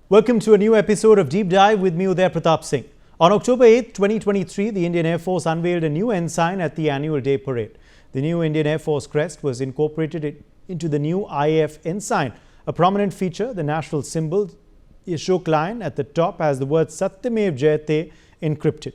Welcome to a new episode of Deep Dive with me, Uday Pratap Singh. On October 8, 2023, the Indian Air Force unveiled a new ensign at the annual day parade. The new Indian Air Force crest was incorporated into the new IAF ensign. A prominent feature, the national symbol, the Ashok lion at the top has the word Satyamev Jayate encrypted.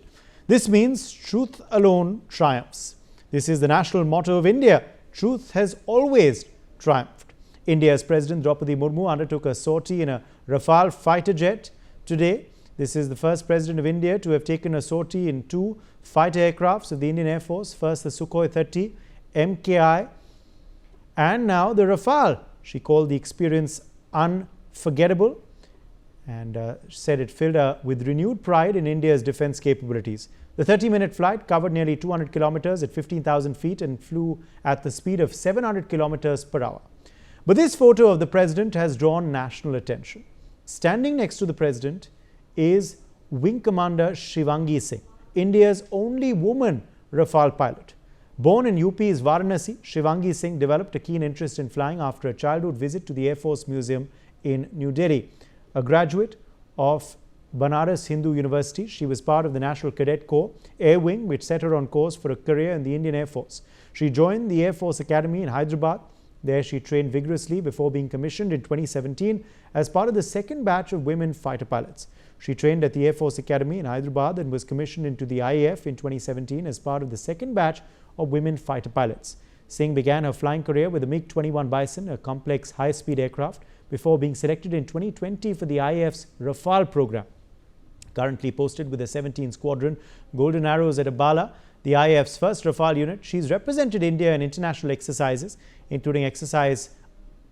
This means truth alone triumphs. This is the national motto of India. Truth has always triumphed. India's President Draupadi Murmu undertook a sortie in a Rafale fighter jet today. This is the first president of India to have taken a sortie in two fighter aircrafts of the Indian Air Force. First the Sukhoi 30 MKI and now the Rafale. She called the experience unforgettable and said it filled her with renewed pride in India's defense capabilities. The 30-minute flight covered nearly 200 kilometers at 15,000 feet and flew at the speed of 700 kilometers per hour. But this photo of the president has drawn national attention. Standing next to the president is Wing Commander Shivangi Singh, India's only woman Rafale pilot. Born in UP's Varanasi, Shivangi Singh developed a keen interest in flying after a childhood visit to the Air Force Museum in New Delhi. A graduate of Banaras Hindu University, she was part of the National Cadet Corps Air Wing, which set her on course for a career in the Indian Air Force. She joined the Air Force Academy in Hyderabad. There she trained vigorously before being commissioned in 2017 as part of the second batch of women fighter pilots. She trained at the Air Force Academy in Hyderabad and was commissioned into the IAF in 2017 as part of the second batch of women fighter pilots. Singh began her flying career with the MiG-21 Bison, a complex high-speed aircraft, before being selected in 2020 for the IAF's Rafale program. Currently posted with the 17th Squadron Golden Arrows at Ambala, the IAF's first Rafale unit, she's represented India in international exercises, including Exercise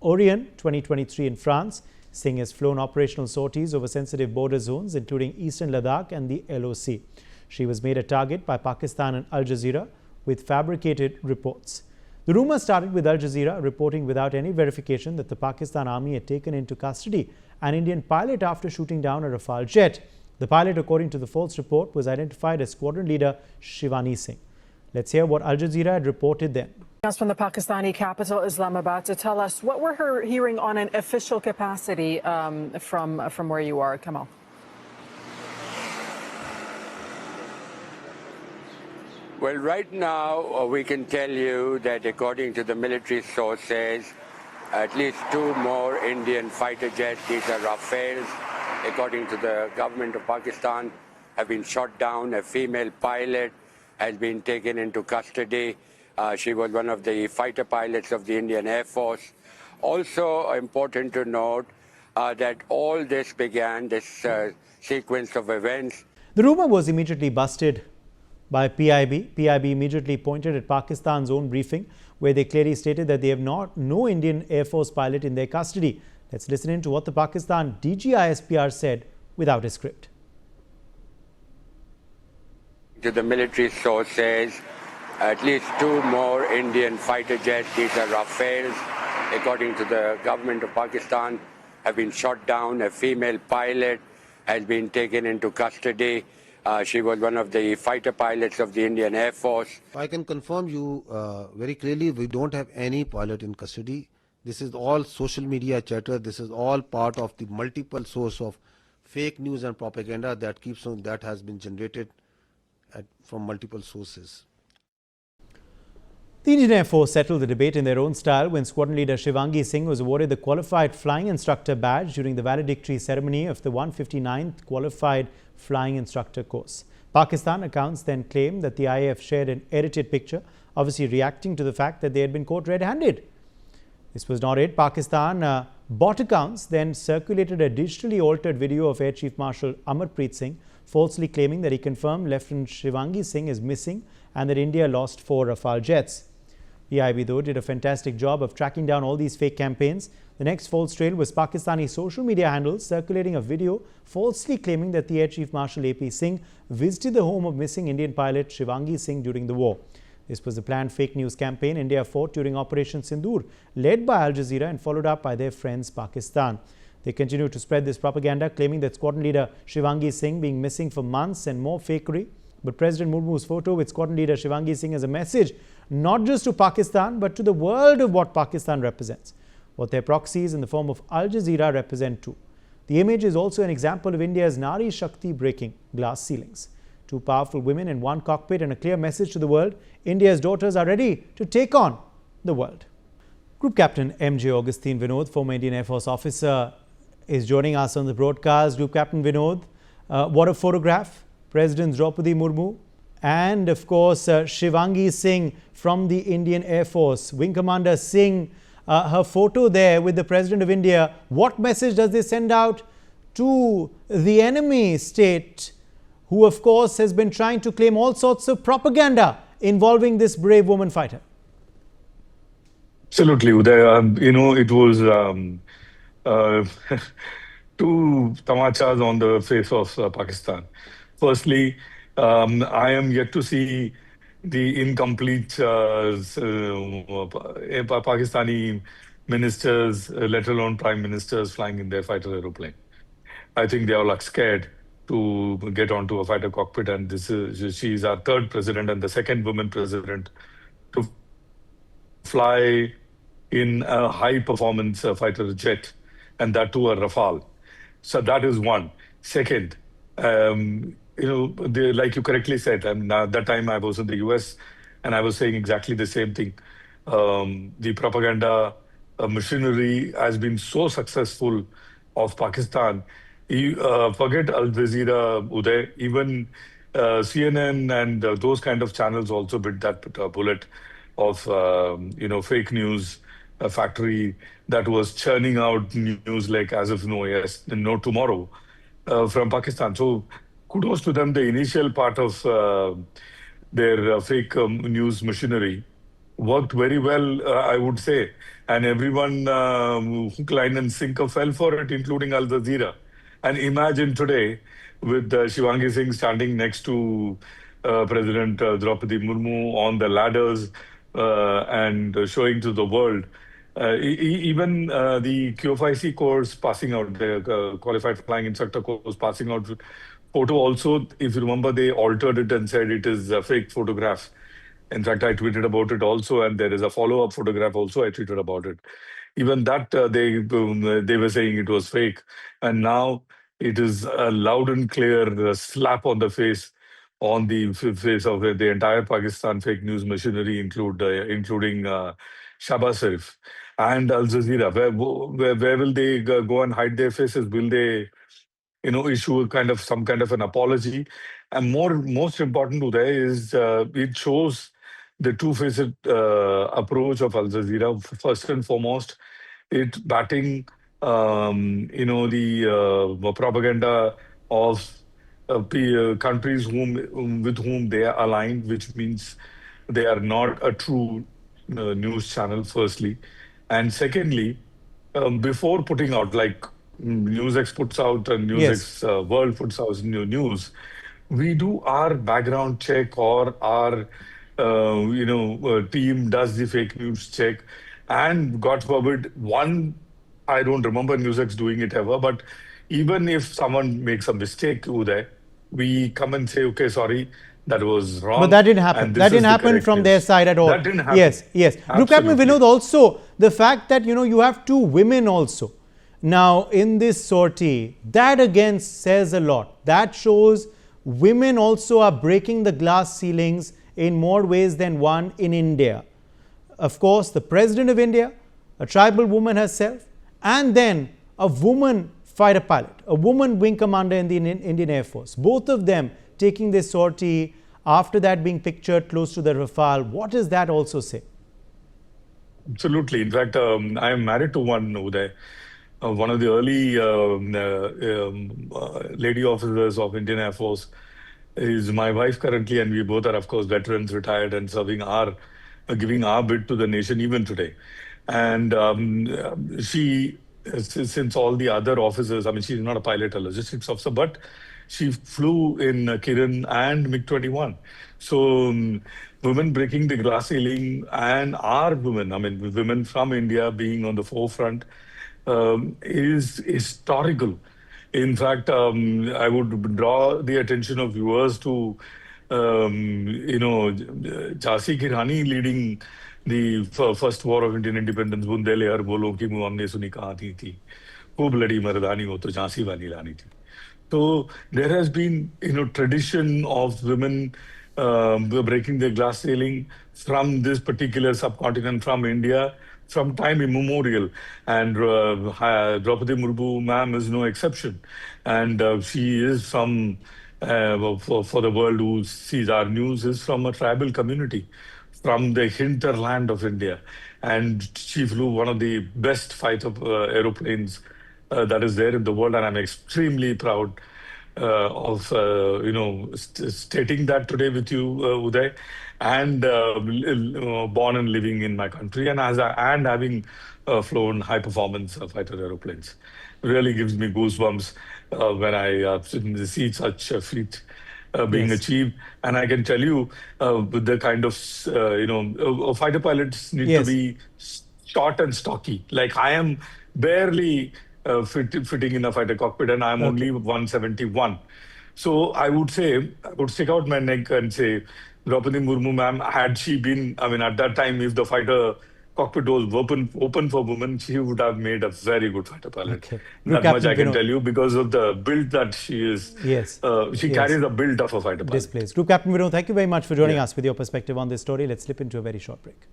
Orion 2023 in France. Singh has flown operational sorties over sensitive border zones, including Eastern Ladakh and the LOC. She was made a target by Pakistan and Al Jazeera with fabricated reports. The rumor started with Al Jazeera reporting without any verification that the Pakistan Army had taken into custody an Indian pilot after shooting down a Rafale jet. The pilot, according to the false report, was identified as squadron leader Shivangi Singh. Let's hear what Al Jazeera had reported then. Us from the Pakistani capital, Islamabad, to tell us what we're hearing on an official capacity from where you are, Kamal. Well, right now we can tell you that according to the military sources, at least two more Indian fighter jets, these are Rafales, according to the government of Pakistan, have been shot down. A female pilot has been taken into custody. She was one of the fighter pilots of the Indian Air Force. Also important to note that all this began, this sequence of events. The rumor was immediately busted by PIB. PIB immediately pointed at Pakistan's own briefing, where they clearly stated that they have no Indian Air Force pilot in their custody. Let's listen in to what the Pakistan DGISPR said without a script. To the military sources, at least two more Indian fighter jets, these are Rafales, according to the government of Pakistan, have been shot down. A female pilot has been taken into custody. She was one of the fighter pilots of the Indian Air Force. I can confirm you very clearly, we don't have any pilot in custody. This is all social media chatter. This is all part of the multiple source of fake news and propaganda that has been generated from multiple sources. The Indian Air Force settled the debate in their own style when Squadron Leader Shivangi Singh was awarded the Qualified Flying Instructor badge during the valedictory ceremony of the 159th Qualified Flying Instructor course. Pakistan accounts then claimed that the IAF shared an edited picture, obviously reacting to the fact that they had been caught red-handed. This was not it. Pakistan bot accounts then circulated a digitally altered video of Air Chief Marshal Amarpreet Singh, falsely claiming that he confirmed Lieutenant Shivangi Singh is missing and that India lost 4 Rafale jets. PIB, though, did a fantastic job of tracking down all these fake campaigns. The next false trail was Pakistani social media handles circulating a video falsely claiming that the Air Chief Marshal AP Singh visited the home of missing Indian pilot Shivangi Singh during the war. This was the planned fake news campaign India fought during Operation Sindoor, led by Al Jazeera and followed up by their friends Pakistan. They continued to spread this propaganda, claiming that Squadron Leader Shivangi Singh being missing for months and more fakery. But President Murmu's photo with Squadron Leader Shivangi Singh is a message not just to Pakistan but to the world of what Pakistan represents, what their proxies in the form of Al Jazeera represent too. The image is also an example of India's Nari Shakti breaking glass ceilings. Two powerful women in one cockpit and a clear message to the world. India's daughters are ready to take on the world. Group Captain M.J. Augustine Vinod, former Indian Air Force officer, is joining us on the broadcast. Group Captain Vinod, what a photograph. President Draupadi Murmu and, of course, Shivangi Singh from the Indian Air Force. Wing Commander Singh, her photo there with the President of India. What message does this send out to the enemy state, who, of course, has been trying to claim all sorts of propaganda involving this brave woman fighter? Absolutely, Uday. It was two tamachas on the face of Pakistan. Firstly, I am yet to see the incomplete Pakistani ministers, let alone prime ministers, flying in their fighter aeroplane. I think they are like scared to get onto a fighter cockpit, and she's our third president and the second woman president to fly in a high-performance fighter jet, and that too a Rafale. So that is one. Second, like you correctly said, and that time I was in the US, and I was saying exactly the same thing. The propaganda machinery has been so successful of Pakistan. You forget Al Jazeera, Uday, even CNN and those kind of channels also bit that bullet of fake news factory that was churning out news like as if no tomorrow from Pakistan. So kudos to them. The initial part of their fake news machinery worked very well, I would say. And everyone, hook, line, and sinker fell for it, including Al Jazeera. And imagine today with Shivangi Singh standing next to President Draupadi Murmu on the ladders and showing to the world. Even the QFIC course passing out, the qualified flying instructor course passing out photo also, if you remember, they altered it and said it is a fake photograph. In fact, I tweeted about it also, and there is a follow-up photograph also I tweeted about it. Even that they were saying it was fake, and now it is a loud and clear slap on the face on the face of the entire Pakistan fake news machinery, including Shahbaz Sharif and Al Jazeera. Where will they go and hide their faces? Will they, issue some kind of an apology? And most important to that is it shows the two-faced approach of Al Jazeera. First and foremost, it batting, the propaganda of countries with whom they are aligned, which means they are not a true news channel, firstly. And secondly, before putting out, like NewsX puts out and NewsX World puts out new news, we do our background check, or our team does the fake news check. And God forbid, I don't remember NewsX doing it ever, but even if someone makes a mistake, Uday, we come and say, okay, sorry, that was wrong. But that didn't happen. That didn't happen from their side at all. That didn't happen. Yes. Group Captain Vinod, also the fact that, you have two women also. Now, in this sortie, that again says a lot. That shows women also are breaking the glass ceilings in more ways than one in India. Of course, the President of India, a tribal woman herself, and then a woman fighter pilot, a woman wing commander in the Indian Air Force. Both of them taking this sortie, after that being pictured close to the Rafale. What does that also say? Absolutely. In fact, I am married to one, Uday. One of the early lady officers of Indian Air Force is my wife currently, and we both are, of course, veterans, retired, and giving our bit to the nation even today. And she, since all the other officers, I mean, she's not a pilot, a logistics officer, but she flew in Kiran and MiG-21. So women breaking the glass ceiling, and our women, I mean, women from India being on the forefront, is historical. In fact, I would draw the attention of viewers to, Jhansi Ki Rani leading the first war of Indian independence, Bundele Arbolo ki muh humne suni kahan thi. खूब लड़ी मर्दानी हो तो झांसी वाली रानी थी. So there has been, tradition of women breaking the glass ceiling from this particular subcontinent, from India, from time immemorial. And Draupadi Murmu, ma'am, is no exception. And she is from, for the world who sees our news, is from a tribal community, from the hinterland of India. And she flew one of the best fighter aeroplanes that is there in the world, and I'm extremely proud of stating that today with you, Uday, and born and living in my country, and and having flown high performance fighter aeroplanes, really gives me goosebumps when I see such a feat being Yes. achieved. And I can tell you, with the kind of fighter pilots need to Yes. be short and stocky. Like I am barely fitting in a fighter cockpit, and I'm Okay. only 171. So I would stick out my neck and say, Draupadi Murmu, ma'am, had she been, I mean, at that time, if the fighter cockpit was open for women, she would have made a very good fighter pilot. Okay. Group That much Captain I can Vinod. tell you because of the build that she is. Yes. She Yes. carries the build of a fighter pilot. Displays. Group Captain Vinod, thank you very much for joining Yeah. us with your perspective on this story. Let's slip into a very short break.